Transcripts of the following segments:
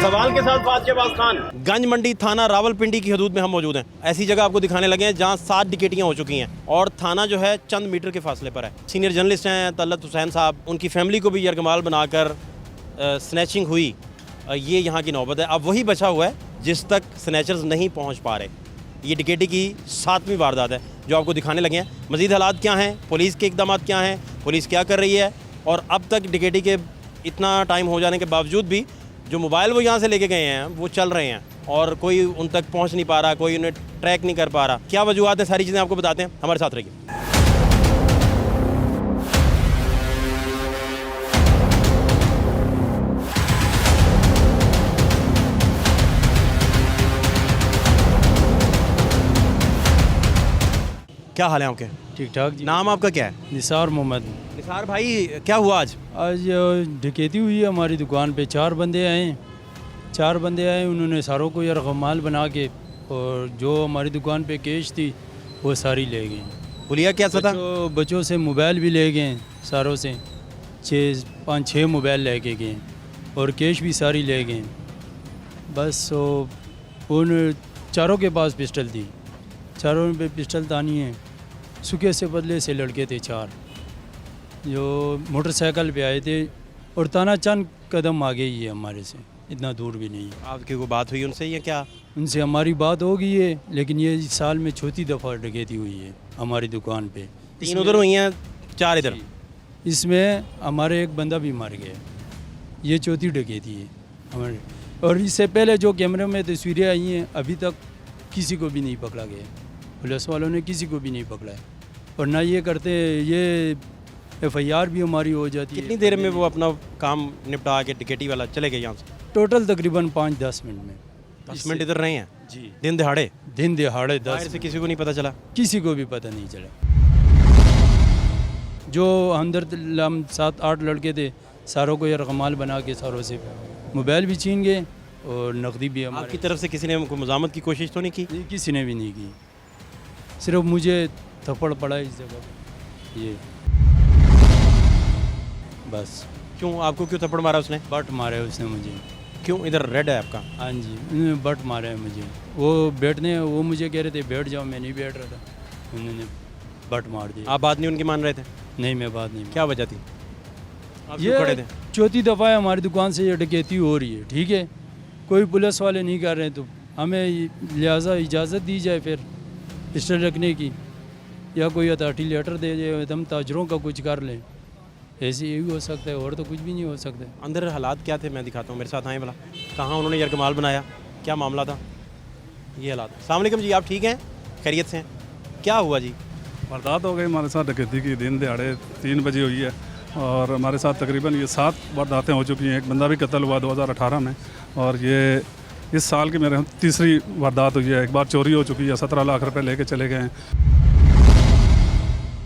सवाल के साथ फास्ट शहबाज खान। गंज मंडी थाना रावलपिंडी की हदूद में हम मौजूद हैं। ऐसी जगह आपको दिखाने लगे हैं जहां 7 डकैतियां हो चुकी हैं और थाना जो है चंद मीटर के फासले पर है। सीनियर जर्नलिस्ट हैं तलत हुसैन साहब, उनकी फैमिली को भी यरगमाल बनाकर स्नैचिंग हुई। ये यहाँ की नौबत है। अब वही बचा हुआ है जिस तक स्नैचर्स नहीं पहुँच पा रहे। ये डकैती की 7वीं वारदात है जो आपको दिखाने लगे हैं। मज़ीद हालात क्या हैं, पुलिस के इक़दाम क्या हैं, पुलिस क्या कर रही है, और अब तक डकैती के इतना टाइम हो जाने के बावजूद भी जो मोबाइल वो यहाँ से लेके गए हैं वो चल रहे हैं और कोई उन तक पहुँच नहीं पा रहा, कोई उन्हें ट्रैक नहीं कर पा रहा। क्या वजूहत है, सारी चीज़ें आपको बताते हैं, हमारे साथ रहिए। क्या हाल है आपके? ठीक ठाक जी। नाम आपका क्या है? निसार मोहम्मद। निसार भाई, क्या हुआ आज? आज डकैती हुई है हमारी दुकान पे। 4 बंदे आए, उन्होंने सारों को यरगमाल बना के और जो हमारी दुकान पे कैश थी वो सारी ले गए। हुलिया क्या था? बच्चों से मोबाइल भी ले गए, सारों से 5-6 मोबाइल ले के गए और कैश भी सारी ले गए। बस उन चारों के पास पिस्टल थी, चारों पे पिस्टल तानी है। सूखे से बदले से लड़के थे 4 जो मोटरसाइकिल पे आए थे और ताना चंद कदम आगे ही है हमारे से, इतना दूर भी नहीं है। आपकी कोई बात हुई उनसे या क्या? उनसे हमारी बात हो गई है, लेकिन ये इस साल में चौथी दफ़ा डकैती हुई है हमारी दुकान पे। 3 उधर हुई हैं, 4 इधर। इसमें हमारे एक बंदा भी मर गया। ये चौथी डकैती है हमारे। और इससे पहले जो कैमरे में तस्वीरें आई हैं अभी तक किसी को भी नहीं पकड़ा गया। पुलिस वालों ने किसी को भी नहीं पकड़ा है और ना ये करते। ये FIR भी हमारी हो जाती है। कितनी देर में वो अपना काम निपटा के डकैती वाला चले गए यहाँ से? टोटल तकरीबन 5-10 मिनट में। 10 मिनट इधर रहे हैं जी, दिन दिहाड़े? दिन दिहाड़े 10 से किसी को नहीं पता चला? किसी को भी पता नहीं चला। जो अंदर 7-8 लड़के थे सारों को यरगमाल बना के सारों से मोबाइल भी छीन गए और नकदी भी। आपकी तरफ से किसी ने उनको मज़ामत की कोशिश तो नहीं की? किसी ने भी नहीं की, सिर्फ मुझे थप्पड़ पड़ा इस जगह पे, ये बस। क्यों, आपको क्यों थप्पड़ मारा उसने? बट मारे उसने मुझे। क्यों, इधर रेड है आपका? हाँ जी, उन्होंने बट मारा है मुझे। वो मुझे कह रहे थे बैठ जाओ, मैं नहीं बैठ रहा था, उन्होंने बट मार दिया। आप बात नहीं उनकी मान रहे थे? नहीं, मैं बात नहीं। क्या वजह थी? आप क्यों खड़े थे? चौथी दफ़ा है हमारी दुकान से ये डकैती हो रही है, ठीक है। कोई पुलिस वाले नहीं कर रहे तो हमें लिहाजा इजाज़त दी जाए फिर पिस्टल रखने की, या कोई अथॉरिटी लेटर दे जाए, हम ताजरों का कुछ कर लें। ऐसे यही हो सकता है और तो कुछ भी नहीं हो सकता। अंदर हालात क्या थे, मैं दिखाता हूँ, मेरे साथ आए भला। कहाँ उन्होंने यरगमाल बनाया, क्या मामला था? ये हालात। अस्सलाम वालेकुम जी, आप ठीक हैं, खैरियत से हैं? क्या हुआ जी? वारदात हो गई हमारे साथ डकैती की। दिन दिहाड़े 3 बजे हुई है और हमारे साथ तकरीबन ये 7 वारदातें हो चुकी हैं। एक बंदा भी कत्ल हुआ 2018 में और ये इस साल की मेरे 3री वारदात हुई है। एक बार चोरी हो चुकी है, 17 लाख रुपए लेके चले गए हैं।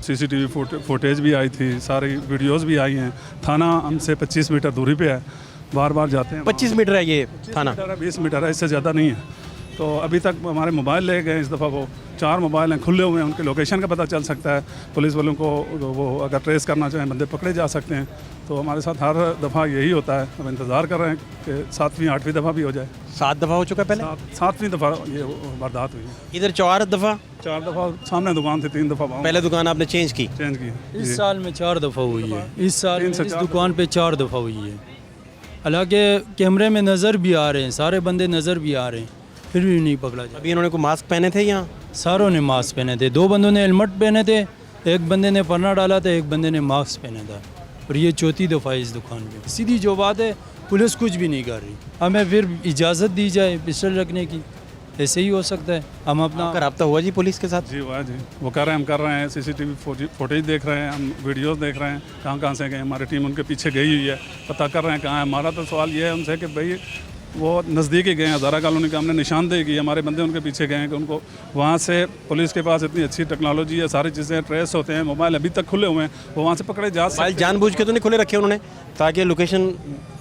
CCTV फुटेज भी आई थी, सारी वीडियोस भी आई हैं। थाना हमसे 25 मीटर दूरी पे है, बार बार जाते हैं। 25 मीटर है ये थाना? 20 मीटर है, इससे ज़्यादा नहीं है। तो अभी तक हमारे मोबाइल ले गए। इस दफ़ा वो 4 मोबाइल हैं, खुले हुए हैं, उनके लोकेशन का पता चल सकता है। पुलिस वालों को वो अगर ट्रेस करना चाहें बंदे पकड़े जा सकते हैं। तो हमारे साथ हर दफ़ा यही होता है। हम इंतज़ार कर रहे हैं कि 7वीं 8वीं दफ़ा भी हो जाए। 7 दफ़ा हो चुका है पहले? 7वीं दफ़ा ये वारदात हुई है। इधर 4 दफ़ा? 4 दफ़ा सामने दुकान थी, 3 दफ़ा पहले दुकान आपने चेंज की? चेंज की। इस साल में 4 दफ़ा हुई है। इस साल इस दुकान पे 4 दफ़ा हुई है। हालांकि कैमरे में नज़र भी आ रहे हैं, सारे बंदे नज़र भी आ रहे हैं, फिर भी नहीं पकड़ा जाए। अभी इन्होंने को मास्क पहने थे यहाँ? सारों ने मास्क पहने थे। 2 बंदों ने हेलमेट पहने थे, एक बंदे ने परना डाला था, एक बंदे ने मास्क पहना था। और ये चौथी दफ़ा है इस दुकान पे। सीधी जो बात है, पुलिस कुछ भी नहीं कर रही। हमें फिर इजाज़त दी जाए पिस्टल रखने की, ऐसे ही हो सकता है। हम अपना रब्ता हुआ जी पुलिस के साथ? जी हुआ जी, वो कर रहे हैं, हम कर रहे हैं। CCTV फुटेज देख रहे हैं, हम वीडियोस देख रहे हैं, कहाँ से गए। हमारी टीम उनके पीछे गई हुई है, पता कर रहे हैं कहाँ है। हमारा तो सवाल ये है उनसे कि भाई वो नज़दीक ही गए हैं, हज़ारा कॉलोनी का हमने निशानदेही की, हमारे बंदे उनके पीछे गए हैं कि उनको वहाँ से, पुलिस के पास इतनी अच्छी टेक्नोलॉजी है, सारी चीज़ें ट्रेस होते हैं, मोबाइल अभी तक खुले हुए हैं, वो वहाँ से पकड़े जा सकते हैं। जानबूझ के तो नहीं खुले रखे उन्होंने ताकि लोकेशन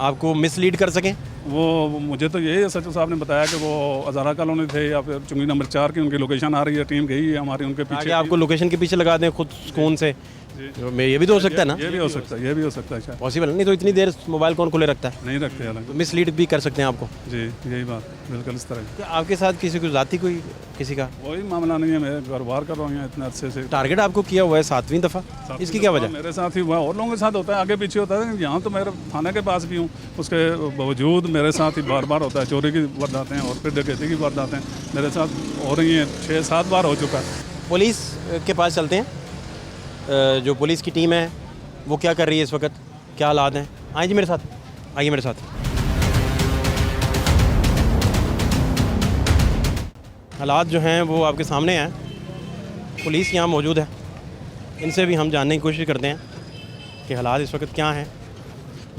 आपको मिसलीड कर सकें? वो मुझे तो यही सचिव साहब ने बताया कि वो हज़ारा कॉलोनी थे या फिर चुंगी नंबर 4 की उनकी लोकेशन आ रही है। टीम गई है हमारी उनके पीछे। आपको लोकेशन के पीछे लगा दें खुद सुकून से, ये भी तो हो सकता है ना, ये भी हो सकता है, ये भी हो सकता है शायद। पॉसिबल नहीं तो इतनी देर मोबाइल कौन खुले रखता है, नहीं रखते हालांकि। मिसलीड भी कर सकते हैं आपको। जी यही बात बिल्कुल इस तरह। क्या आपके साथ किसी को जाती कोई किसी का वही मामला नहीं है, मैं कारोबार कर रहा हूँ यहाँ इतने अरसे से। टारगेट आपको किया हुआ है 7वीं दफ़ा, इसकी क्या वजह? मेरे साथ ही हुआ, और लोगों के साथ होता है, आगे पीछे होता है। यहाँ तो मेरे थाने के पास भी हूँ, उसके बावजूद मेरे साथ ही बार बार होता है। चोरी की वारदातें हैं और फिर डकैती की वारदातें मेरे साथ हो रही हैं, 6-7 बार हो चुका है। पुलिस के पास चलते हैं, जो पुलिस की टीम है वो क्या कर रही है इस वक्त, क्या हालात हैं। आइए जी मेरे साथ, आइए मेरे साथ। हालात जो हैं वो आपके सामने हैं, पुलिस यहाँ मौजूद है, इनसे भी हम जानने की कोशिश करते हैं कि हालात इस वक्त क्या हैं,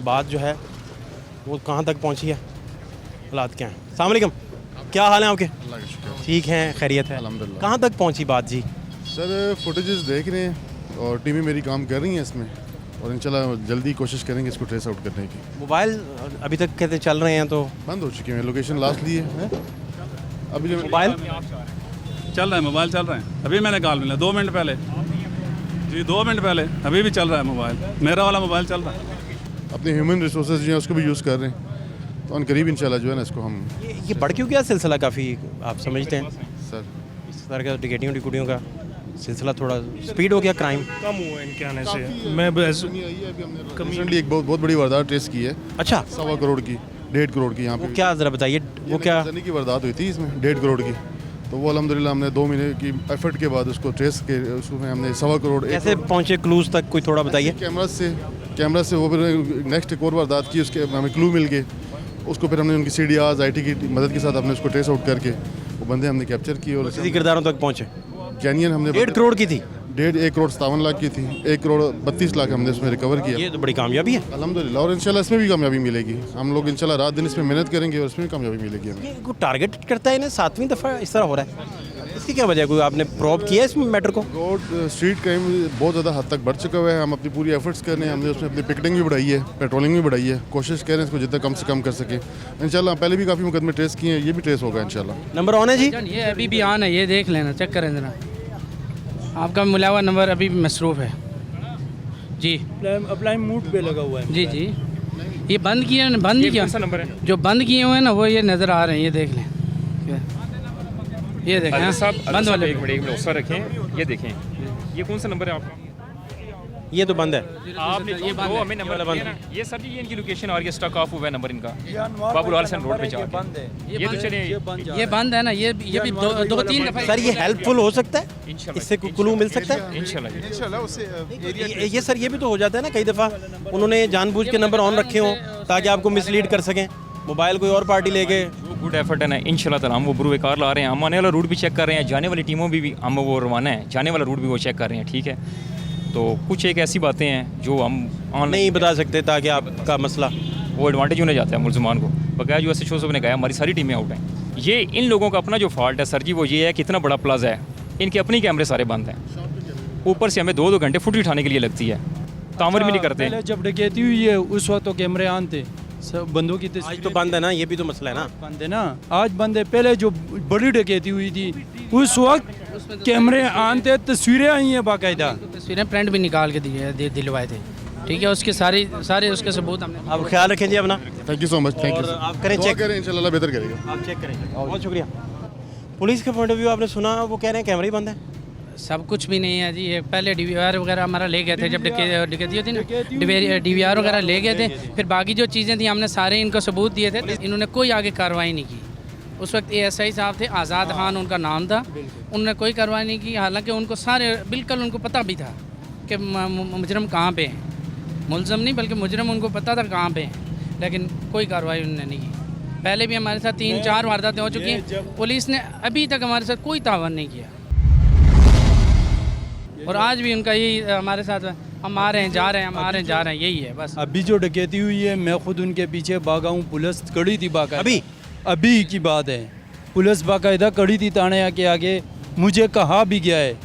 बात जो है वो कहाँ तक पहुँची है, हालात क्या हैं। अस्सलाम वालेकुम, क्या हाल है आपके? ठीक हैं, खैरियत है, अल्हम्दुलिल्लाह। कहाँ तक पहुँची बात जी? सर फुटेजेस देख रहे हैं और टीमें मेरी काम कर रही हैं इसमें, और इंशाल्लाह जल्दी कोशिश करेंगे इसको ट्रेस आउट करने की। मोबाइल अभी तक कहते चल रहे हैं तो बंद हो चुके हैं, लोकेशन लास्ट लिए हैं अभी जो मोबाइल चल रहा है, मोबाइल चल रहे हैं। अभी मैंने कॉल मिला 2 मिनट पहले जी, 2 मिनट पहले, अभी भी चल रहा है मोबाइल, मेरा वाला मोबाइल चल रहा है। अपने ह्यूमन रिसोर्सेज जो हैं उसको भी यूज़ कर रहे हैं, तो उन करीब इंशाल्लाह जो है ना इसको हम ये बढ़ क्यों गया सिलसिला, काफ़ी आप समझते हैं सर इस तरह का टिकटियों टिकुटियों का सिलसिला थोड़ा स्पीड हो गया, क्राइम कम हुआ इनके आने से। मैं बस रिसेंटली एक बहुत बड़ी वारदात ट्रेस की है, अच्छा 1.25 करोड़ की, 1.5 करोड़ की यहाँ वो पे क्या ज़रा बताइए, वो क्या जनी की वारदात हुई थी इसमें 1.5 करोड़ की। तो वो अल्हम्दुलिल्लाह हमने 2 महीने की एफर्ट के बाद उसको ट्रेस के उसमें हमने 1.25 करोड़ कैसे पहुँचे क्लूज तक, कोई थोड़ा बताइए। कैमरा से वो फिर नेक्स्ट एक और वारदात की, उसके हमें क्लू मिल गए, उसको फिर हमने उनकी CDRs IT की मदद के साथ हमने उसको ट्रेस आउट करके वो बंदे हमने कैप्चर किए और किसी किरदारों तक पहुँचे। कैनियन हमने 1.5 करोड़ की थी, 1 करोड़ 57 लाख की थी, 1 करोड़ 32 लाख हमने उसमें रिकवर किया ये तो बड़ी कामयाबी है। अल्हम्दुलिल्लाह। और इंशाल्लाह इसमें भी कामयाबी मिलेगी, हम लोग इंशाल्लाह रात दिन इसमें मेहनत करेंगे और इसमें भी कामयाबी मिलेगी हमें। ये कोई टारगेट करता है इन्हें, 7वीं दफ़ा इस तरह हो रहा है, इसकी क्या वजह है? कोई आपने प्रॉब किया है इस मैटर को? रोड स्ट्रीट क्राइम बहुत ज़्यादा हद तक बढ़ चुका हुआ है, हम अपनी पूरी एफर्ट्स कर रहे हैं, हमने उसमें अपनी पिकेटिंग भी बढ़ाई है, पेट्रोलिंग भी बढ़ाई है, कोशिश कर रहे हैं इसको जितना कम से कम कर सकें इंशाल्लाह। पहले भी काफ़ी मुकदमे ट्रेस किए हैं, ये भी ट्रेस होगा इंशाल्लाह। नंबर ऑन है जी? ये अभी भी ऑन है, ये देख लेना, चेक करें जरा। आपका मिला हुआ नंबर अभी भी मसरूफ़ है जी। अप्लाई मूड पे लगा हुआ है। जी जी, ये बंद किया, बंद नहीं किया, नंबर है जो बंद किए हुए हैं ना वो ये नज़र आ रहे हैं, ये देख लें, ये देखें हाँ, बंद वाले एक मिनट सर रखें, ये देखें, ये कौन सा नंबर है आपका? ये तो बंद है। आपने ये जो बंद है, हमें नंबर दिया ना, ये सर जी ये इनकी लोकेशन और ये स्टक ऑफ हुआ है नंबर इनका बाबूलाल सेन रोड पे जाके। ये तो चले ये बंद है ना, ये भी 2-3 दफ़ा। सर ये हेल्पफुल हो सकता है, इंशाल्लाह इससे कोई क्लू मिल सकता है? इंशाल्लाह ये सर ये भी तो हो जाता है ना, कई दफ़ा उन्होंने जानबूझ के नंबर ऑन रखे हों ताकि आपको मिसलीड कर सकें, मोबाइल कोई और पार्टी ले गए। वो गुड एफर्ट है ना, इंशाल्लाह ताला हम वो बुरे कार ला रहे हैं, हम आने वाला रूट भी चेक कर रहे हैं, जाने वाली टीमों भी हम वो रवाना है, जाने वाला रूट भी वो चेक कर रहे हैं, ठीक है। तो कुछ एक ऐसी बातें हैं जो हम ऑनलाइन नहीं बता सकते ताकि आपका मसला वो एडवांटेज होने जाता है मुलजमान को। बकाया जो SHO साहब ने कहा हमारी सारी टीमें आउट हैं, ये इन लोगों का अपना जो फॉल्ट है सर जी, वो ये है कि इतना बड़ा प्लाजा है, इनके अपने कैमरे सारे बंद हैं, ऊपर से हमें 2-2 घंटे फुटेज उठाने के लिए लगती है, तामर भी नहीं करते। पहले जब डकैती हुई है उस वक्त तो कैमरे ऑन थे, सब बंदों की आज तस्वीरें तो बंद है ना, ये भी तो मसला है ना। बंद है ना, आज बंद है। पहले जो बड़ी डकैती हुई थी उस वक्त कैमरे ऑन थे, तस्वीरें आई हैं बाकायदा, तस्वीरें प्रिंट भी निकाल के दिलवाए थे, ठीक है, उसके सारे उसके सबूत हमने। आप ख्याल रखें जी अपना, thank you so much, thank और यू। आप करें चेक, करें इंशाल्लाह बेहतर करेगा। आप चेक करें, बहुत शुक्रिया। पुलिस के पॉइंट ऑफ व्यू आपने सुना, वो कह रहे हैं कैमरे ही बंद है। सब कुछ भी नहीं है जी, ये पहले DVR वगैरह हमारा ले गए थे, जब डकैती होती ना, DVR वगैरह ले गए थे, फिर बाकी जो चीज़ें थी हमने सारे इनको सबूत दिए थे, इन्होंने कोई आगे कार्रवाई नहीं की। उस वक्त ASI साहब थे, आज़ाद खान उनका नाम था, उन्होंने कोई कार्रवाई नहीं की, हालांकि उनको सारे बिल्कुल उनको पता भी था कि मुजरम कहाँ पे हैं, मुलज़म नहीं बल्कि मुजरम उनको पता था कहाँ पे हैं, लेकिन कोई कार्रवाई उन्होंने नहीं की। पहले भी हमारे साथ 3-4 वारदातें हो चुकी हैं, पुलिस ने अभी तक हमारे साथ कोई तावन नहीं किया, और आज भी उनका यही हमारे साथ, हम आ रहे हैं जा रहे हैं, हम आ रहे हैं जा रहे हैं, यही है बस। अभी जो डकैती हुई है मैं खुद उनके पीछे भागा हूँ, पुलिस खड़ी थी बाकायदा, अभी की बात है, पुलिस बाकायदा खड़ी थी थाने के आगे, मुझे कहा भी गया है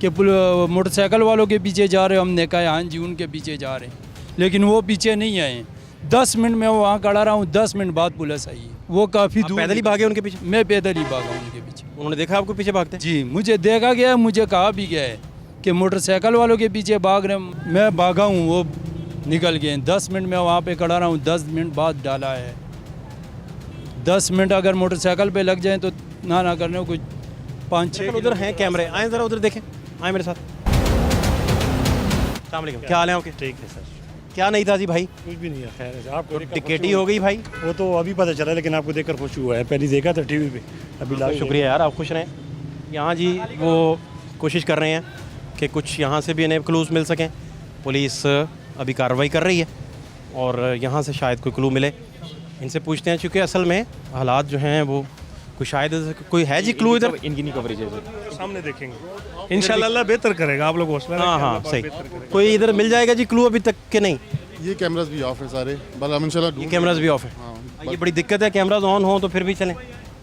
कि मोटरसाइकिल वालों के पीछे जा रहे हो, हमने कहा हाँ जी उनके पीछे जा रहे हैं, लेकिन वो पीछे नहीं आए। 10 मिनट में वहाँ खड़ा रहा हूँ, 10 मिनट बाद पुलिस आई है, वो काफ़ी दूर। पैदल ही भागे उनके पीछे? मैं पैदल ही भागा उनके पीछे। उन्होंने देखा आपको पीछे भागते? जी मुझे देखा गया, मुझे कहा भी गया है, कि मोटरसाइकिल वालों के पीछे भाग रहे हैं। मैं भागा हूँ, वो निकल गए। 10 मिनट में वहाँ पे खड़ा रहा हूँ, 10 मिनट बाद डाला है। 10 मिनट अगर मोटरसाइकिल पे लग जाएं तो ना करने को कुछ 5-6 उधर हैं कैमरे, आए ज़रा उधर देखें, आए मेरे साथ। अस्सलाम वालेकुम, क्या हाल है आपके? ठीक है सर, क्या नहीं था जी भाई? कुछ भी नहीं है। खैर है, आपको देखकर टिकट ही खुश हो गई भाई। हुआ। वो तो अभी पता चला, लेकिन आपको देखकर खुश हुआ है। पहले देखा था टीवी पे, अभी लाइव शुक्रिया यार, आप खुश रहें। यहाँ जी वो कोशिश कर रहे हैं कि कुछ यहाँ से भी इन्हें क्लूज़ मिल सकें। पुलिस अभी कार्रवाई कर रही है और यहाँ से शायद कोई क्लू मिले। इनसे पूछते हैं, चूँकि असल में हालात जो हैं वो कोई शायद कोई है जी क्लू इधर। इनकी नहीं कवरेज है सर। सामने देखेंगे। इंशाल्लाह अल्लाह बेहतर करेगा, आप लोग हौसला रखें, हाँ अल्लाह हाँ पाक सही। बेहतर करेगा। कोई इधर मिल जाएगा जी क्लू अभी तक के नहीं? ये कैमरास भी ऑफ है सारे, बल हम इंशाल्लाह ये कैमराज भी ऑफ है। हाँ, ये बड़ी दिक्कत है, कैमराज ऑन हो तो फिर भी चलें।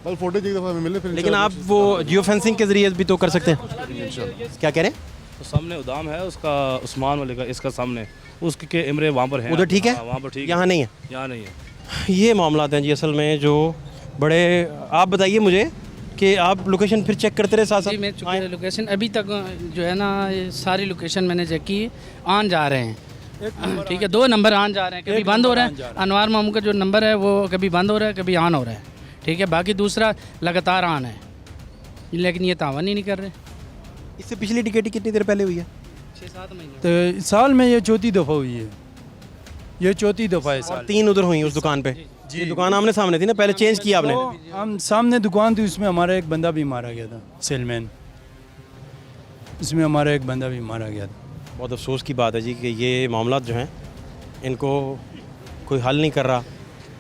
बल फुटेज एक दफ़ा हमें मिले फिर लेकिन आप वो जियो फेंसिंग के ज़रिए भी तो कर सकते हैं। क्या कह रहे हैं? तो सामने उदाम है उसका, उस्मान वाले का, इसका सामने उसके कैमरे वहाँ पर हैं। उधर ठीक है? हाँ, वहाँ पर ठीक यहाँ नहीं है। यहाँ नहीं है। ये मामला हैं जी असल में जो बड़े। आप बताइए मुझे कि आप लोकेशन फिर चेक करते रहे साथ जी, मैं साथ? चुकी लोकेशन अभी तक जो है ना, ये सारी लोकेशन मैंने चेक की, ऑन जा रहे हैं। ठीक है, 2 नंबर ऑन जा रहे हैं, कभी बंद हो रहा है। अनवार मामू का जो नंबर है वो कभी बंद हो रहा है, कभी ऑन हो रहा है। ठीक है, बाकी दूसरा लगातार ऑन है, लेकिन ये तावन ही नहीं कर रहे। इससे पिछली टिकट कितनी देर पहले हुई है? 6-7 महीने। तो साल में ये 4थी दफ़ा हुई है। ये 4थी दफ़ा है और साल। 3 उधर हुई उस दुकान पे। ये दुकान आमने सामने थी ना, पहले चेंज किया आपने? तो हम सामने दुकान थी, उसमें हमारा एक बंदा भी मारा गया था, सेलमैन। उसमें हमारा एक बंदा भी मारा गया था। बहुत अफसोस की बात है जी कि ये मामला जो हैं इनको कोई हल नहीं कर रहा,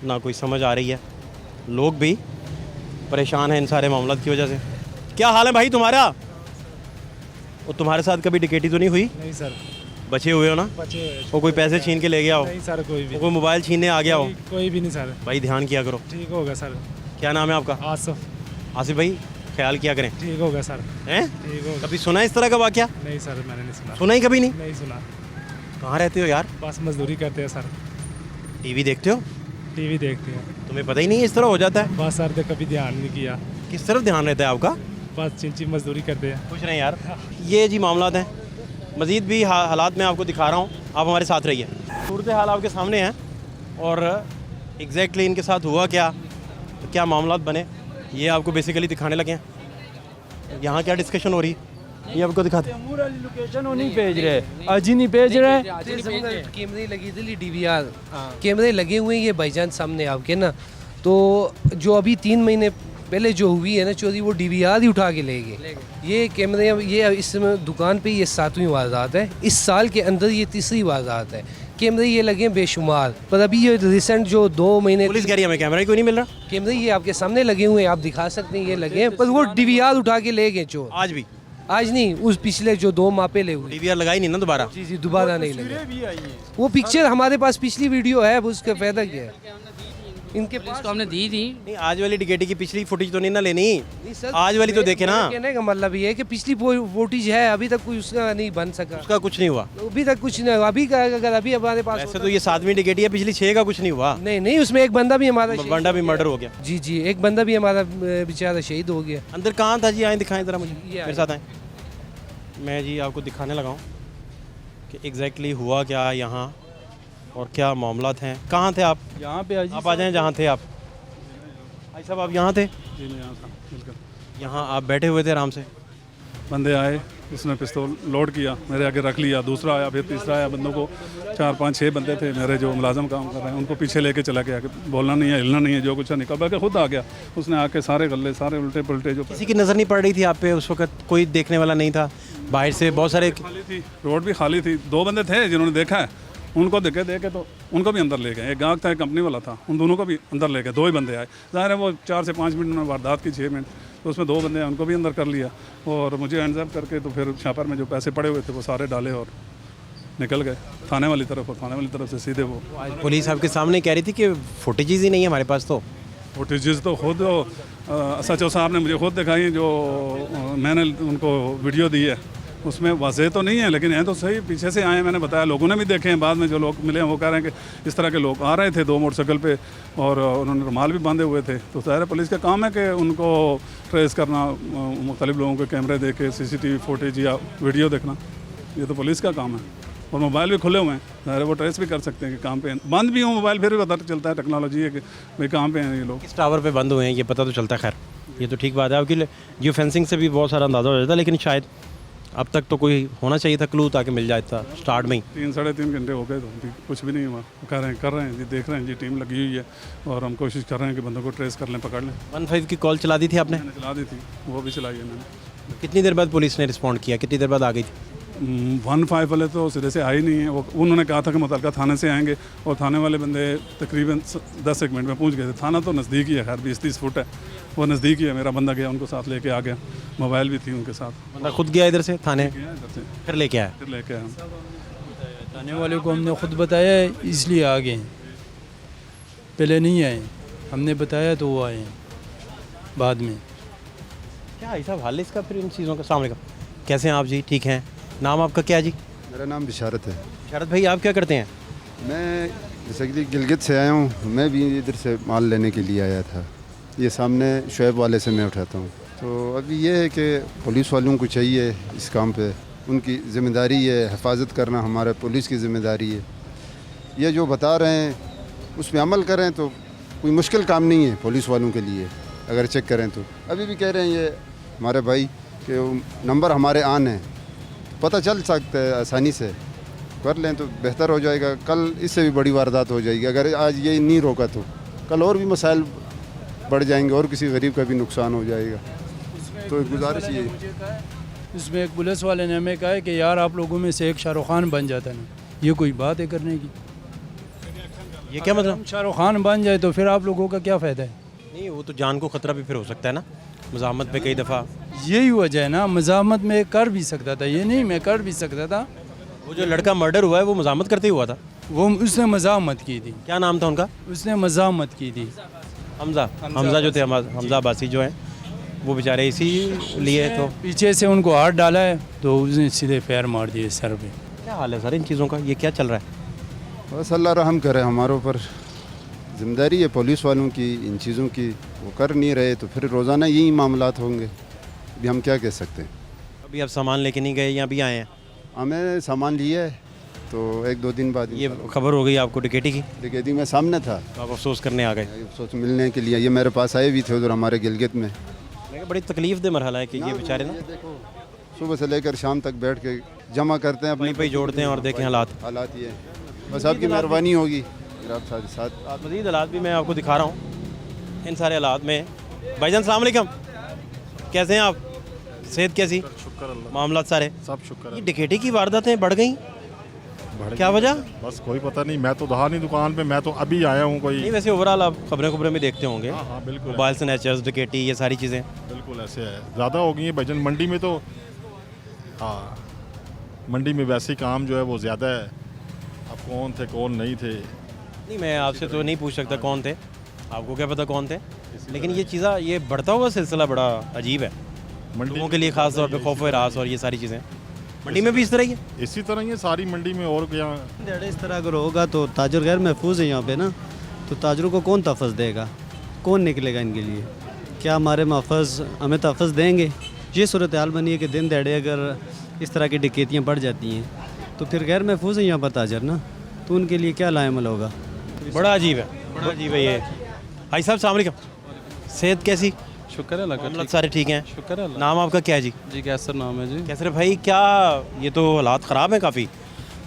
ना कोई समझ आ रही है। लोग भी परेशान हैं इन सारे मामलों की वजह से। क्या हाल है भाई तुम्हारा? और तुम्हारे साथ कभी डिकेटी तो नहीं हुई? नहीं सर, बचे हुए हो ना? बचे हुए। वो कोई पैसे छीन के ले गया हो? नहीं सर, कोई भी वो कोई मोबाइल छीनने आ गया हो? कोई भी नहीं सर। भाई ध्यान किया करो। ठीक होगा सर। क्या नाम है आपका? आसिफ। आसिफ भाई, ख्याल किया करें। ठीक होगा सर। हैं? ठीक होगा। कभी सुना इस तरह का वाकया? नहीं सर, मैंने नहीं सुना। सुना ही कभी नहीं? नहीं सुना। कहाँ रहते हो यार? बस मजदूरी करते हैं सर। टीवी देखते हो? टीवी देखते हैं। तुम्हें पता ही नहीं है इस तरह हो जाता है? बस सर, कभी ध्यान नहीं किया। किस तरफ ध्यान रहता है आपका? बस चिंची मजदूरी करते हैं। कुछ नहीं यार। ये जी मामलात हैं। मज़ीद भी हालात मैं आपको दिखा रहा हूँ, आप हमारे साथ रहिए। सूरत हाल आपके सामने हैं और एग्जैक्टली इनके साथ हुआ क्या, तो क्या मामलात बने, ये आपको बेसिकली दिखाने लगे हैं। यहाँ क्या डिस्कशन हो रही है ये आपको दिखाते हैं। लोकेशन वो नहीं भेज रहे, आज ही नहीं भेज रहे। कैमरे लगी थी DVR, कैमरे लगे हुए हैं ये भाईजान सामने आपके ना। तो जो अभी 3 महीने पहले जो हुई है ना चोरी, वो DVR ही उठा के ले गए। ये कैमरे, ये इस दुकान पे ये 7वीं वारदात है। इस साल के अंदर ये 3री वारदात है। कैमरे ये लगे हैं बेशुमार, पर अभी ये रिसेंट जो 2 महीने पुलिस कह रही है हमें कैमरा ही कोई नहीं मिल रहा। कैमरे ये आपके सामने लगे हुए हैं, आप दिखा सकते हैं, ये लगे हैं, पर वो DVR उठा के ले गए चोर। आज भी आज नहीं, उस पिछले जो 2 माह पहले हुए। DVR लगाई नहीं ना दोबारा? जी दोबारा नहीं लगे। वो पिक्चर हमारे पास पिछली वीडियो है, वो उसका फायदा क्या है? इनके पुलिस को हमने दी थी। नहीं, आज वाली डिकेटी की पिछली फुटेज तो नहीं ना लेनी, सर, आज वाली तो देखे ना। कहने का मतलब ये है कि पिछली फुटेज है, अभी तक कोई उसका नहीं बन सका। उसका कुछ नहीं हुआ अभी तक कुछ नहीं हुआ। अभी का अगर अभी हमारे पास वैसे तो ये 7वीं डिकेटी है, पिछली 6 का कुछ नहीं हुआ। नहीं, उसमें एक बंदा भी हमारा बंदा भी मर्डर हो गया। जी, एक बंदा भी हमारा बेचारा शहीद हो गया। अंदर कहाँ था जी? आए दिखाएं ज़रा मुझे, ये मेरे साथ आए। मैं जी आपको दिखाने लगा हूँ कि एग्जैक्टली हुआ क्या यहाँ और क्या मामलात हैं। कहाँ थे आप? यहाँ पे आप आ जाएं जहाँ थे आप। भाई साहब आप यहाँ थे? जी मैं यहाँ था, बिल्कुल। यहाँ आप बैठे हुए थे आराम से? बंदे आए, उसने पिस्तौल लोड किया, मेरे आगे रख लिया। दूसरा आया, फिर तीसरा आया। बंदों को 4-5-6 बंदे थे मेरे जो मुलाजम काम कर रहे हैं, उनको पीछे लेके चला गया कि बोलना नहीं है, हिलना नहीं है, जो कुछ है निकल। बल्कि खुद आ गया, उसने आके सारे गले, सारे उल्टे पुल्टे जो किसी की नज़र नहीं पड़ रही थी आप पे उस वक्त? कोई देखने वाला नहीं था बाहर से? बहुत सारे खाली थी, रोड भी खाली थी। 2 बंदे थे जिन्होंने देखा है, उनको देखे तो उनको भी अंदर ले गए। एक गाहक था, एक कंपनी वाला था, उन दोनों को भी अंदर ले गए। 2 ही बंदे आए, ज़ाहिर है वो 4 से 5 मिनट में वारदात की, 6 मिनट, तो उसमें 2 बंदे हैं, उनको भी अंदर कर लिया। और मुझे हैंड्स अप करके तो फिर छापर में जो पैसे पड़े हुए थे वो सारे डाले और निकल गए थाने वाली तरफ। और थाने वाली तरफ से सीधे वो पुलिस आपके सामने कह रही थी कि फुटेजेस ही नहीं है हमारे पास। तो फुटेजेस तो खुद SHO साहब ने मुझे खुद दिखाई, जो मैंने उनको वीडियो दी है, उसमें वाज़ेह तो नहीं है लेकिन है तो सही। पीछे से आए, मैंने बताया, लोगों ने भी देखे हैं। बाद में जो लोग मिले हैं वो कह रहे हैं कि इस तरह के लोग आ रहे थे 2 मोटरसाइकिल पे और उन्होंने रुमाल भी बांधे हुए थे। तो ज़ाहिर है पुलिस का काम है कि उनको ट्रेस करना, मुख्तलिफ लोगों के कैमरे देख के CCTV फुटेज या वीडियो देखना, ये तो पुलिस का काम है। और मोबाइल भी खुले हुए हैं, ज़ाहिर है वो ट्रेस भी कर सकते हैं कि कहाँ पे हैं। बंद भी हो मोबाइल फिर भी पता चलता है, टेक्नोलॉजी है कि भाई कहाँ पे हैं ये लोग। किस टावर पे बंद हुए हैं ये पता तो चलता है। खैर ये तो ठीक बात है, आपकी जियो फेंसिंग से भी बहुत सारा अंदाज़ा हो जाता है, लेकिन शायद अब तक तो कोई होना चाहिए था क्लू, ताकि मिल जाता स्टार्ट में ही। 3-3.5 घंटे हो गए तो अभी कुछ भी नहीं हुआ। कर रहे हैं जी, देख रहे हैं जी, टीम लगी हुई है और हम कोशिश कर रहे हैं कि बंदों को ट्रेस कर लें, पकड़ लें। 15 की कॉल चला दी थी आपने? मैंने चला दी थी, वो भी चलाई है मैंने। कितनी देर बाद पुलिस ने रिस्पॉन्ड किया, कितनी देर बाद आ गई थी? 15 वाले तो सिरे से आए नहीं है, वो उन्होंने कहा था कि मुतलका थाने से आएंगे और थाने वाले बंदे तकरीबन 10 मिनट में पहुंच गए थे। थाना तो नज़दीक ही है, खैर 20-30 फुट है, वो नज़दीक ही है। मेरा बंदा गया, उनको साथ लेके आ गया, मोबाइल भी थी उनके साथ। बंदा खुद गया इधर से थाने, इधर से फिर लेके आया? फिर लेके आया। थाने वाले को हमने खुद बताया है, इसलिए आ गए, पहले नहीं आए। हमने बताया तो वो आए बाद में। क्या ऐसा हाल है इसका फिर इन चीज़ों का? सामने का कैसे हैं आप जी? ठीक हैं। नाम आपका क्या जी? मेरा नाम बिशारत है। शरद भाई आप क्या करते हैं? मैं जैसे कि गिलगित से आया हूँ, मैं भी इधर से माल लेने के लिए आया था। ये सामने शुएब वाले से मैं उठाता हूँ। तो अभी ये है कि पुलिस वालों को चाहिए इस काम पे, उनकी ज़िम्मेदारी है, हिफाजत करना हमारे पुलिस की ज़िम्मेदारी है। ये जो बता रहे हैं उस पर अमल करें तो कोई मुश्किल काम नहीं है पुलिस वालों के लिए। अगर चेक करें तो अभी भी कह रहे हैं ये हमारे भाई कि नंबर हमारे आन हैं, पता चल सकता है, आसानी से कर लें तो बेहतर हो जाएगा। कल इससे भी बड़ी वारदात हो जाएगी अगर आज ये नहीं रोका तो कल और भी मसाइल बढ़ जाएंगे और किसी गरीब का भी नुकसान हो जाएगा। तो गुजारिश ये इसमें एक पुलिस वाले ने हमें कहा है कि यार आप लोगों में से एक शाहरुख खान बन जाता ना, ये कोई बात है करने की? ये क्या मतलब? शाहरुख खान बन जाए तो फिर आप लोगों का क्या फ़ायदा है? नहीं, वो तो जान को खतरा भी फिर हो सकता है ना, मज़ाहमत पे कई दफ़ा। यही वजह है ना, मज़ाहमत में कर भी सकता था, ये नहीं मैं कर भी सकता था। वो जो लड़का मर्डर हुआ है वो मज़ाहमत करते ही हुआ था? वो उसने मज़ाहमत की थी। क्या नाम था उनका? उसने मज़ाहमत की थी। हमजा जो थे, हमजा अब्बासी जो हैं, वो बेचारे इसी लिए तो पीछे से उनको हाथ डाला है तो उसने सीधे पैर मार दिए सर पे। क्या हाल है सर इन चीज़ों का? ये क्या चल रहा है? बस अल्लाह रहम करे, हमारे ऊपर जिम्मेदारी है पुलिस वालों की इन चीज़ों की। वो कर नहीं रहे तो फिर रोज़ाना यही मामलात होंगे। अभी हम क्या कह सकते हैं। अभी आप सामान लेके नहीं गए या अभी आए हैं? हमें सामान लिया है तो 1-2 दिन बाद ये खबर हो गई आपको डकैती की? डकैती में सामने था तो आप अफसोस करने आ गए? सोच मिलने के लिए ये मेरे पास आए भी थे उधर हमारे गिलगित में। बड़ी तकलीफ दे मरहला है कि ये बेचारे ना देखो सुबह से लेकर शाम तक बैठ के जमा करते हैं, वहीं पे ही जोड़ते हैं और देखें हालात। ये बस आपकी मेहरबानी होगी आप साथ मज़ीद हालात भी मैं आपको दिखा रहा हूँ इन सारे हालात में। भाईजान सलाम अलैकुम, कैसे हैं आप? सेहत कैसी? मामला सारे सब शुक्र ये डकैती की वारदातें बढ़ गई, क्या वजह? बस कोई पता नहीं, मैं तो रहा नहीं दुकान पे, मैं तो अभी आया हूँ। कोई नहीं, वैसे ओवरऑल आप खबरें में देखते होंगे। हाँ बिल्कुल, मोबाइल स्नैचर्स, डकैती, ये सारी चीज़ें बिल्कुल ऐसे है, ज़्यादा हो गई है भाईजान। मंडी में तो हाँ, मंडी में वैसे काम जो है वो ज़्यादा है। अब कौन थे कौन नहीं थे, नहीं मैं आपसे तो नहीं पूछ सकता कौन थे, आपको क्या पता कौन थे, लेकिन ये चीज़ा ये बढ़ता हुआ सिलसिला बड़ा अजीब है लोगों के लिए, ख़ास तौर पे खौफ हरास और ये सारी चीज़ें। मंडी में भी इस तरह ही है? इसी तरह ही है सारी मंडी में। और क्या इस तरह अगर होगा तो ताजर गैर महफूज है यहाँ पे ना, तो ताजरों को कौन तहफ़्फ़ुज़ देगा, कौन निकलेगा इनके लिए? क्या हमारे महफ़ज़ हमें तहफ़्फ़ुज़ देंगे? ये सूरत हाल बनी है कि दिन दहाड़े अगर इस तरह की डकैतियाँ बढ़ जाती हैं तो फिर गैर महफूज है यहाँ पर ताजर ना, तो उनके लिए क्या लाएमल होगा? बड़ा अजीब है, बड़ा अजीब है ये। भाई साहब सलाम अलैकुम, सेहत कैसी? शुक्र अल्लाह का, सारे ठीक हैं? शुक्र अल्लाह। नाम आपका क्या है जी? जी कैसर नाम है जी। कैसर भाई, क्या ये तो हालात ख़राब हैं काफ़ी?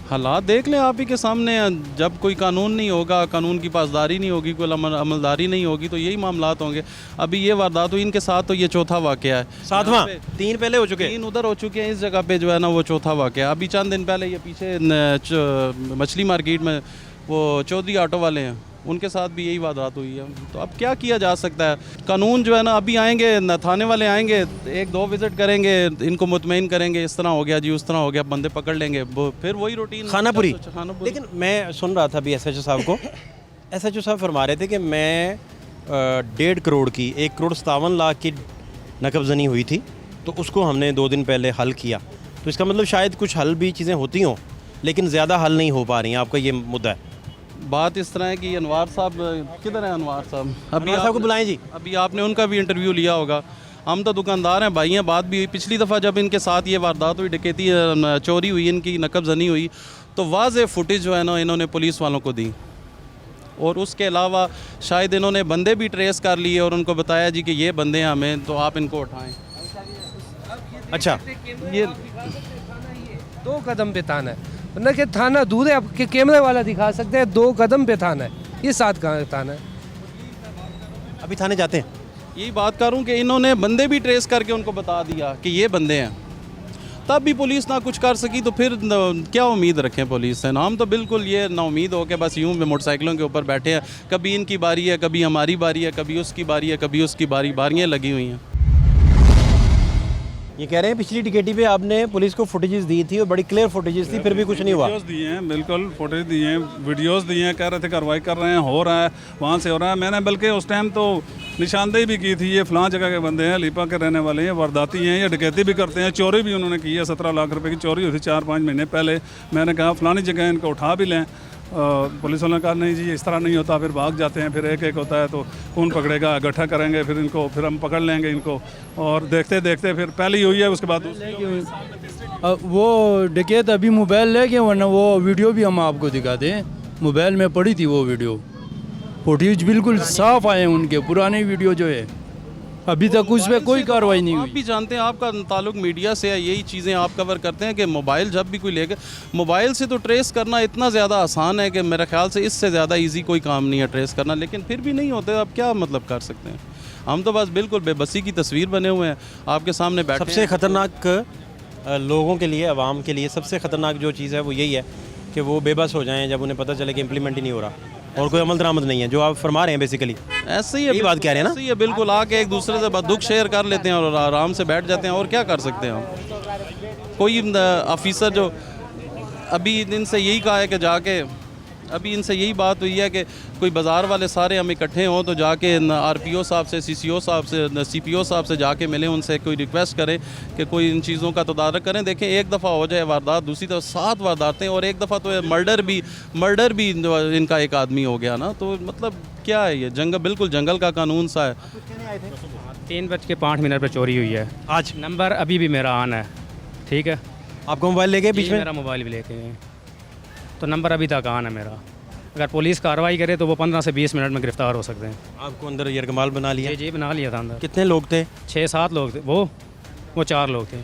हालात देख लें आप ही के सामने, जब कोई कानून नहीं होगा, कानून की पासदारी नहीं होगी, कोई अमलदारी नहीं होगी तो यही मामलात होंगे। अभी ये वारदात हुई इनके साथ, तो ये चौथा वाक़या है। 7वां? 3 पहले हो चुके? 3 उधर हो चुके हैं, इस जगह पे जो है ना वो चौथा वाक़या। अभी चंद दिन पहले ये पीछे मछली मार्केट में वो चौधरी ऑटो वाले हैं, उनके साथ भी यही वारदात हुई है। तो अब क्या किया जा सकता है? कानून जो है ना, अभी आएंगे थाने वाले आएंगे, 1-2 विज़िट करेंगे, इनको मुतमईन करेंगे, इस तरह हो गया जी, उस तरह हो गया, बंदे पकड़ लेंगे, फिर वही रूटीन खानापुरी। लेकिन मैं सुन रहा था अभी SHO साहब को, SHO साहब फरमा रहे थे कि मैं 1.5 करोड़ की 1,57,00,000 की नकबजनी हुई थी, तो उसको हमने 2 दिन पहले हल किया। तो इसका मतलब शायद कुछ हल भी चीज़ें होती हों, लेकिन ज़्यादा हल नहीं हो पा रही हैं। आपका ये मुद्दा है? बात इस तरह है कि अनवार साहब किधर हैं? अनवार साहब अभी साहब को बुलाएं जी। अभी आपने उनका भी इंटरव्यू लिया होगा। हम तो दुकानदार हैं, भाई हैं, बात भी हुई पिछली दफ़ा जब इनके साथ ये वारदात हुई, डकैती चोरी हुई, इनकी नकबजनी हुई, तो वाज़े फुटेज जो है ना इन्होंने पुलिस वालों को दी, और उसके अलावा शायद इन्होंने बंदे भी ट्रेस कर लिए और उनको बताया जी कि ये बंदे हैं हमें, तो आप इनको उठाएं। अच्छा, ये 2 कदम पे थाना है, वरना कि थाना दूर है, आपके कैमरे वाला दिखा सकते हैं, 2 कदम पे थाना है, ये 7 कहाँ थाना है। अभी थाने जाते हैं। यही बात करूं कि इन्होंने बंदे भी ट्रेस करके उनको बता दिया कि ये बंदे हैं, तब भी पुलिस ना कुछ कर सकी, तो फिर क्या उम्मीद रखें पुलिस से ना। हम तो बिल्कुल ये ना उम्मीद हो के बस यूं मोटरसाइकिलों के ऊपर बैठे हैं, कभी इनकी बारी है, कभी हमारी बारी है, कभी उसकी बारी है, कभी उसकी बारियाँ लगी हुई हैं। ये कह रहे हैं पिछली टिकटी पे आपने पुलिस को फुटेजेस दी थी और बड़ी क्लियर फुटेजेस थी, फिर भी कुछ नहीं हुआ। वीडियोस दिए हैं, बिल्कुल फुटेज दिए हैं, वीडियोस दिए हैं, कह रहे थे कार्रवाई कर रहे हैं, हो रहा है, वहाँ से हो रहा है। मैंने बल्कि उस टाइम तो निशानदेही भी की थी, ये फलां जगह के बंदे हैं, लीपा के रहने वाले हैं, वारदाती हैं, ये डकैती भी करते हैं, चोरी भी उन्होंने की है। 17 लाख रुपए की चोरी हुई थी 4-5 महीने पहले। मैंने कहा फलानी जगह इनको उठा भी लें, पुलिस वालों ने कहा नहीं जी इस तरह नहीं होता, फिर भाग जाते हैं, फिर एक एक होता है तो कौन पकड़ेगा, इकट्ठा करेंगे फिर इनको, फिर हम पकड़ लेंगे इनको, और देखते देखते फिर पहली हुई है, उसके बाद वो डकैत अभी मोबाइल ले गए, वरना वो वीडियो भी हम आपको दिखाते हैं, मोबाइल में पड़ी थी वो वीडियो, फुटेज बिल्कुल साफ आए हैं उनके, पुराने वीडियो जो है, अभी तक उस पर कोई कार्रवाई नहीं हुई। आप भी जानते हैं आपका ताल्लुक मीडिया से है, यही चीज़ें आप कवर करते हैं कि मोबाइल जब भी कोई लेकर, मोबाइल से तो ट्रेस करना इतना ज़्यादा आसान है कि मेरे ख्याल से इससे ज़्यादा इजी कोई काम नहीं है ट्रेस करना, लेकिन फिर भी नहीं होते, अब क्या मतलब कर सकते हैं। हम तो बस बिल्कुल बेबसी की तस्वीर बने हुए हैं, आपके सामने बैठे। सबसे ख़तरनाक लोगों के लिए, आवाम के लिए सबसे ख़तरनाक जो चीज़ है वो यही है कि वो बेबस हो जाएं जब उन्हें पता चले कि इम्प्लीमेंट ही नहीं हो रहा और कोई अमल दरामद नहीं है, जो आप फरमा रहे हैं बेसिकली। ऐसे ही है, बात कह रहे हैं ना, ऐसे ही है बिल्कुल, आके एक दूसरे से दुख शेयर कर लेते हैं और आराम से बैठ जाते हैं, और क्या कर सकते हैं हम। कोई ऑफिसर जो अभी इनसे यही कहा है कि जाके, अभी इनसे यही बात हुई है कि कोई बाज़ार वाले सारे हम इकट्ठे हों तो जाके RPO साहब से, CCO साहब से, CPO साहब से जाके मिलें, उनसे कोई रिक्वेस्ट करें कि कोई इन चीज़ों का तदारक करें। देखें एक दफ़ा हो जाए वारदात, दूसरी तरफ 7 वारदातें, और एक दफ़ा तो मर्डर भी इनका एक आदमी हो गया ना, तो मतलब क्या है ये जंगल, बिल्कुल जंगल का कानून सा है। 3:05 पर चोरी हुई है आज। नंबर अभी भी मेरा ऑन है, ठीक है। आपको मोबाइल ले गए बीच में? मेरा मोबाइल भी लेके गए, तो नंबर अभी तक ऑन है मेरा। अगर पुलिस कार्रवाई करे तो वो 15 से 20 मिनट में गिरफ्तार हो सकते हैं। आपको अंदर यरगमाल बना लिया? जी बना लिया था अंदर। कितने लोग थे? 6-7 लोग थे, वो 4 लोग थे।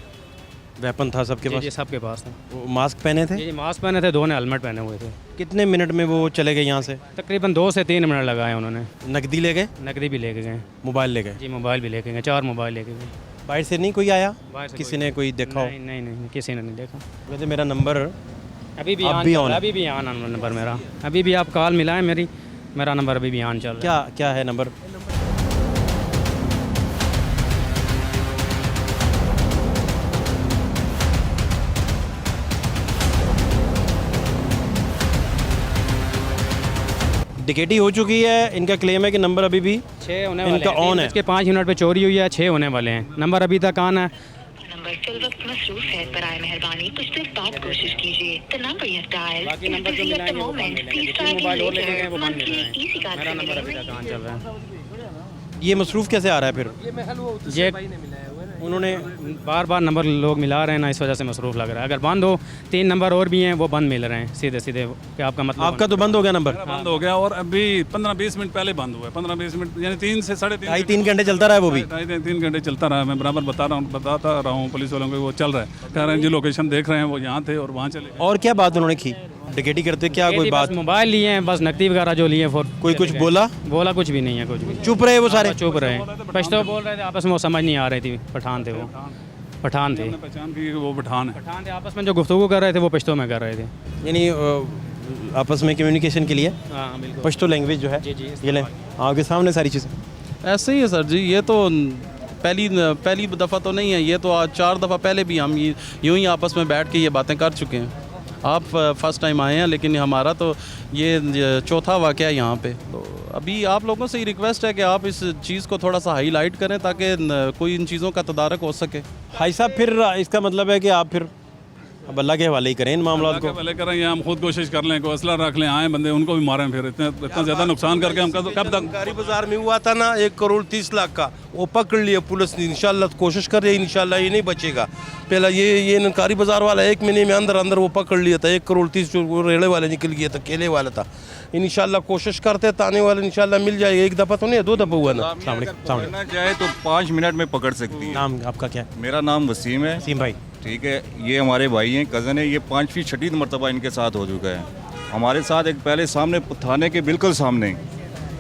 वेपन था सबके पास? जी सबके पास था। वो मास्क पहने थे? जी मास्क पहने थे, 2 ने हेलमेट पहने हुए थे। कितने मिनट में वो चले गए यहाँ से? तकरीबन 2 से 3 मिनट लगाए उन्होंने। नकदी ले गए? नकदी भी लेके गए। मोबाइल ले गए? जी मोबाइल भी लेके गए, 4 मोबाइल लेके गए। बाहर से नहीं कोई आया? किसी ने कोई देखा? नहीं किसी ने नहीं देखा। वैसे मेरा नंबर अभी भी ऑन नंबर मेरा, अभी भी आप कॉल मिलाएं मेरा नंबर अभी भी ऑन चल रहा है। क्या है नंबर? डकैती हो चुकी है, इनका क्लेम है कि नंबर अभी भी 6 होने वाले इनका ऑन है। इसके 5 मिनट पे चोरी हुई है, 6 होने वाले हैं, नंबर अभी तक ऑन है। नंबर फिल वक्त मसरूफ है, बराए मेहरबानी कुछ देर बाद कोशिश कीजिए। The number you have dialled is busy at the moment, please try again later. Monthly easy card मेरा नंबर अभी तक ऑन चल रहा है। ये मसरूफ़ कैसे आ रहा है फिर? ये उन्होंने बार बार नंबर लोग मिला रहे हैं ना, इस वजह से मसरूफ़ लग रहा है। अगर बंद हो, 3 नंबर और भी हैं वो बंद मिल रहे हैं सीधे कि आपका मतलब। आपका तो बंद हो गया नंबर? बंद हो गया, और अभी 15-20 मिनट पहले बंद हुआ है। 15-20 मिनट यानी 3 से 3.5 घंटे चलता रहा है वो भी? 3 घंटे चलता रहा है। मैं बराबर बताता रहा हूँ पुलिस वालों को, वो चल रहा है, कह रहे हैं जी लोकेशन देख रहे हैं, वो यहाँ थे और वहाँ चले। और क्या बात उन्होंने की डकैती करते? क्या कोई बात? मोबाइल लिए हैं बस, नकदी वगैरह जो लिए हैं। कोई कुछ बोला कुछ भी नहीं है, कुछ भी। चुप रहे वो सारे? चुप रहे, पश्तो बोल रहे थे आपस में, वो समझ नहीं आ रही थी। पठान थे वो, पठान थे, पहचान की वो पठान थे। आपस में जो गुफ्तगू कर रहे थे वो पश्तो में कर रहे थे, यानी आपस में कम्युनिकेशन के लिए। हाँ बिल्कुल, पश्तो लैंग्वेज जो है। जी ये लें आपके सामने सारी चीज़ें। ऐसे ही है सर जी, ये तो पहली दफ़ा तो नहीं है, ये तो आज 4 दफ़ा पहले भी हम यूँ ही आपस में बैठ के ये बातें कर चुके हैं। आप फर्स्ट टाइम आए हैं, लेकिन हमारा तो ये चौथा वाक़या है यहाँ पे। तो अभी आप लोगों से ही रिक्वेस्ट है कि आप इस चीज़ को थोड़ा सा हाईलाइट करें ताकि कोई इन चीज़ों का तदारक हो सके। भाई साहब, फिर इसका मतलब है कि आप फिर अब अल्लाह के हवाले ही करें इन मामलों को? हवाले करें या हम खुद कोशिश कर लें, कोई असला रख लें, आए बंदे उनको भी मारें, फिर इतना ज़्यादा नुकसान करके हम कब तक। सरकारी बाजार में हुआ था ना 1 करोड़ 30 लाख का, वो पकड़ लिया पुलिस ने। इंशाल्लाह कोशिश कर रही है, इंशाल्लाह ये नहीं बचेगा। पहला ये ननकारी बाज़ार वाला 1 महीने में अंदर वो पकड़ लिया था। 1 करोड़ 30 रेड़े वाले निकल गया था, केले वाला था। इंशाल्लाह कोशिश करते ताने वाले इंशाल्लाह मिल जाएगा। 1 दफ़ा तो नहीं, 2 दफ़ा हुआ ना। पकड़ना चाहे तो 5 मिनट में पकड़ सकती है। नाम आपका क्या है? मेरा नाम वसीम है। वसीम भाई, ठीक है, ये हमारे भाई हैं, कज़न है। ये 5वीं 6वीं मरतबा इनके साथ हो चुका है। हमारे साथ एक पहले सामने थाने के बिल्कुल सामने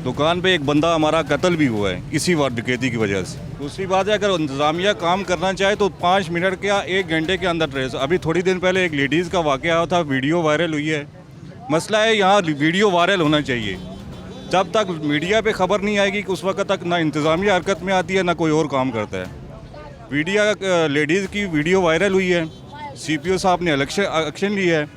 दुकान पे एक बंदा हमारा कत्ल भी हुआ है इसी वार डकैती की वजह से। दूसरी बात है, अगर इंतज़ामिया काम करना चाहे तो 5 मिनट या 1 घंटे के अंदर ट्रेस। अभी थोड़ी दिन पहले एक लेडीज़ का वाक़या हुआ था, वीडियो वायरल हुई है। मसला है यहाँ वीडियो वायरल होना चाहिए। जब तक मीडिया पे ख़बर नहीं आएगी कि उस वक्त तक ना इंतज़ामिया हरकत में आती है ना कोई और काम करता है। लेडीज़ की वीडियो वायरल हुई है, CPO साहब ने एक्शन लिया है।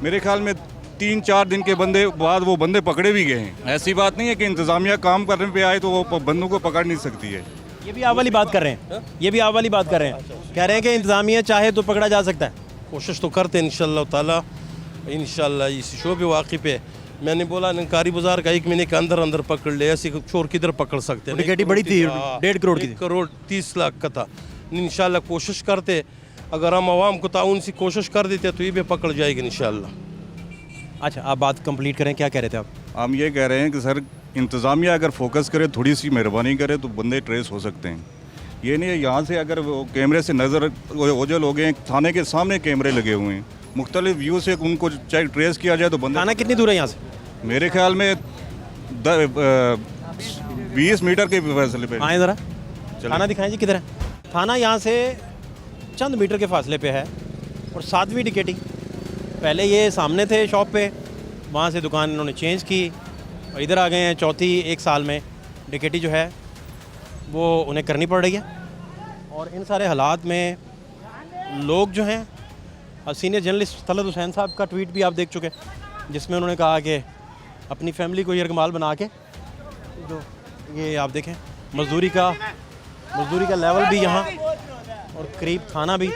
मेरे ख्याल में 3-4 दिन के बाद वो बंदे पकड़े भी गए हैं। ऐसी बात नहीं है कि इंतज़ामिया काम करने पे आए तो वो बंदों को पकड़ नहीं सकती है। ये भी आप वाली बात कर रहे हैं, ये भी आप वाली बात कर रहे हैं। कह रहे हैं कि इंतज़ामिया चाहे तो पकड़ा जा सकता है। कोशिश तो करते हैं इंशाल्लाह ताला। इंशाल्लाह इस शो पे वाक़ई पे मैंने बोला ननकारी बाज़ार का 1 महीने के अंदर पकड़ ले। ऐसी चोर किधर पकड़ सकते हैं? डकैती बड़ी थी, 1.5 करोड़ की। 1 करोड़ 30 लाख का था। इंशाल्लाह कोशिश करते, अगर हम आवाम को ताउन से कोशिश कर देते तो ये भी पकड़ जाएगी इंशाल्लाह। अच्छा, आप बात कंप्लीट करें, क्या कह रहे थे आप? हम ये कह रहे हैं कि सर इंतज़ामिया अगर फोकस करे, थोड़ी सी मेहरबानी करे तो बंदे ट्रेस हो सकते हैं। ये नहीं है यहाँ से अगर वो कैमरे से नज़र ओझल हो गए, थाने के सामने कैमरे लगे हुए हैं, मुख्तलिफ व्यू से उनको चाहे ट्रेस किया जाए तो बंदा। थाना कितनी दूर है यहाँ से? मेरे ख्याल में 20 मीटर के फासले पे। आए ज़रा थाना दिखाएं जी, किधर है थाना? यहाँ से चंद मीटर के फासले पे है। और 7वीं डकैती, पहले ये सामने थे शॉप पे, वहाँ से दुकान इन्होंने चेंज की और इधर आ गए हैं। 4थी 1 साल में डकैती जो है वो उन्हें करनी पड़ रही है। और इन सारे हालात में लोग जो हैं, सीनियर जर्नलिस्ट तलत हुसैन साहब का ट्वीट भी आप देख चुके, जिसमें उन्होंने कहा कि अपनी फैमिली को यरगमाल बना के, जो ये आप देखें मजदूरी का लेवल भी यहाँ, और करीब थाना भी।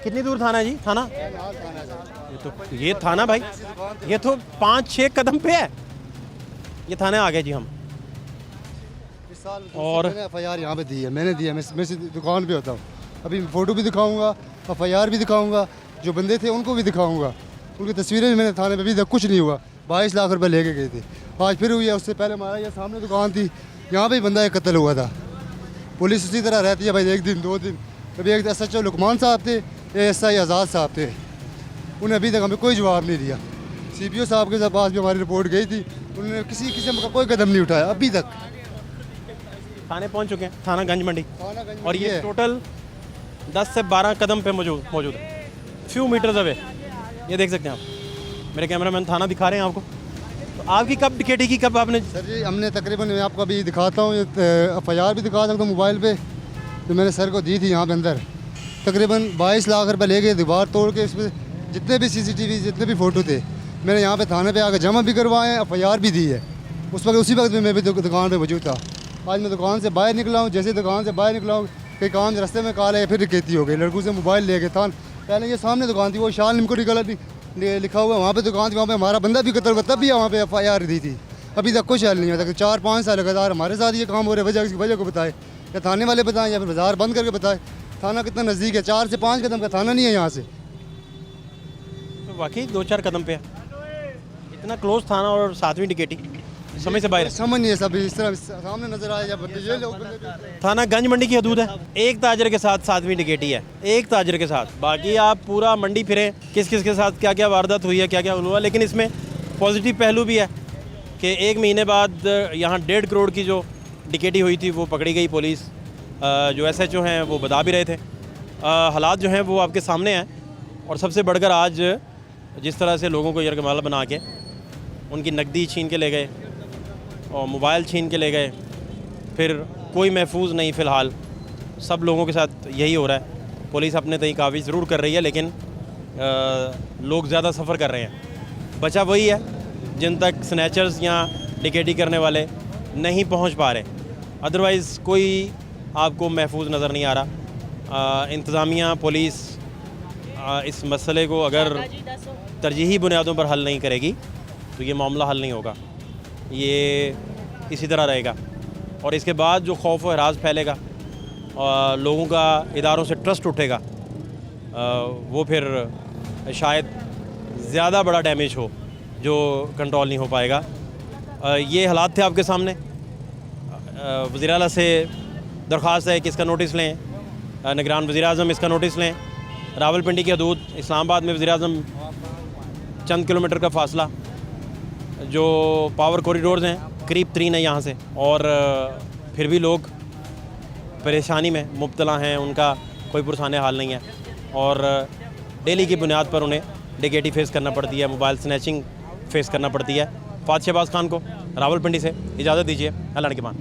कितनी दूर थाना है जी? थाना ये थाना भाई ये तो 5-6 कदम पे है। ये थाने आ गए जी हम। और FIR यहाँ पे दी है, मैंने दिया। मैं दुकान पे होता हूँ। अभी फ़ोटो भी दिखाऊंगा, FIR भी दिखाऊंगा, जो बंदे थे उनको भी दिखाऊंगा, उनकी तस्वीरें भी मैंने थाने पे। अभी तक कुछ नहीं हुआ। 22 लाख रुपए लेके गए थे, आज फिर हुई है। उससे पहले हमारा ये सामने दुकान थी, यहाँ पे बंदा एक कत्ल हुआ था। पुलिस उसी तरह रहती है भाई, 1 दिन 2 दिन। अभी एक SHO लुकमान साहब थे, SI आज़ाद साहब थे, उन्हें अभी तक हमें कोई जवाब नहीं दिया। CPO साहब के पास भी हमारी रिपोर्ट गई थी, उन्होंने किसी किस्म का कोई कदम नहीं उठाया अभी तक। थाने पहुंच चुके हैं, थाना गंज मंडी। और ये टोटल 10 से 12 कदम पे मौजूद है, फ्यू मीटर्स अवे। ये देख सकते हैं आप, मेरे कैमरामैन थाना दिखा रहे हैं आपको। तो आपकी कब डकैती की, कब आपने? सर जी हमने तकरीबन, मैं आपको अभी दिखाता हूँ, FIR भी दिखा सकता हूँ मोबाइल पे, तो मैंने सर को दी थी। यहाँ पे अंदर तकरीबन 22 लाख रुपए ले गए, दीवार तोड़ के। इसमें जितने भी CCTV जितने भी फ़ोटो थे मैंने यहाँ पे थाने पे आकर जमा भी करवाए हैं, FIR भी दी है। उसी वक्त में मैं भी दुकान पे मौजूद था। आज मैं दुकान से बाहर निकला हूँ, जैसे दुकान से बाहर निकला हूँ कहीं काम रास्ते में कॉल है, फिर डकैती हो गई। लड़कों से मोबाइल ले गए था। पहले ये सामने दुकान थी, वो शाल निमको लिखा हुआ, वहाँ पे दुकान थी, वहाँ पे हमारा बंदा भी कत्ल हुआ, तब भी वहाँ पे FIR दी थी। अभी तक कुछ हल नहीं होता। 4-5 साल लगातार हमारे साथ ये काम हो रहा है। वजह को बताए, या थाने वाले बताएं या फिर बाज़ार बंद करके बताएं। थाना कितना नज़दीक है, 4 से 5 कदम का थाना नहीं है यहाँ से। तो वाकई 2-4 कदम पे है, इतना क्लोज थाना और 7वीं डकैती समय से बाहर। समझ नहीं है सब इस तरह सामने नजर आया। ये लोग थाना गंज मंडी की हदूद है। एक ताजर के साथ 7वीं डकैती है, एक ताजर के साथ। बाकी आप पूरा मंडी फिरें, किस किस के साथ क्या क्या वारदात हुई है, क्या क्या हुआ। लेकिन इसमें पॉजिटिव पहलू भी है कि 1 महीने बाद यहाँ 1.5 करोड़ की जो डकैती हुई थी वो पकड़ी गई। पुलिस जो SHO हैं वो बता भी रहे थे। हालात जो हैं वो आपके सामने हैं। और सबसे बढ़कर आज जिस तरह से लोगों को यरगमाल बना के उनकी नकदी छीन के ले गए और मोबाइल छीन के ले गए, फिर कोई महफूज नहीं। फ़िलहाल सब लोगों के साथ यही हो रहा है। पुलिस अपने तय काफ़ी ज़रूर कर रही है, लेकिन लोग ज़्यादा सफ़र कर रहे हैं। बचा वही है जिन तक स्नैचर्स या डकैती करने वाले नहीं पहुंच पा रहे। अदरवाइज़ कोई आपको महफूज नज़र नहीं आ रहा। इंतज़ामिया पुलिस इस मसले को अगर तरजीही बुनियादों पर हल नहीं करेगी तो ये मामला हल नहीं होगा, ये इसी तरह रहेगा। और इसके बाद जो खौफ व हरास फैलेगा लोगों का इदारों से ट्रस्ट उठेगा, वो फिर शायद ज़्यादा बड़ा डैमेज हो जो कंट्रोल नहीं हो पाएगा। ये हालात थे आपके सामने। वज़ीर आला से दरख्वास्त है कि इसका नोटिस लें, निगरान वज़ीर आज़म इसका नोटिस लें। रावलपिंडी की हदूद इस्लामाबाद में वज़ीर आज़म चंद किलोमीटर का फासला, जो पावर कॉरिडोर्स हैं करीब 3 है यहाँ से, और फिर भी लोग परेशानी में मुब्तला हैं, उनका कोई पुरसान हाल नहीं है और डेली की बुनियाद पर उन्हें डिकेटी फेस करना पड़ती है, मोबाइल स्नैचिंग फेस करना पड़ती है। फ़ात शहबाज खान को रावलपिंडी से इजाज़त दीजिए। अल्लाह के मान।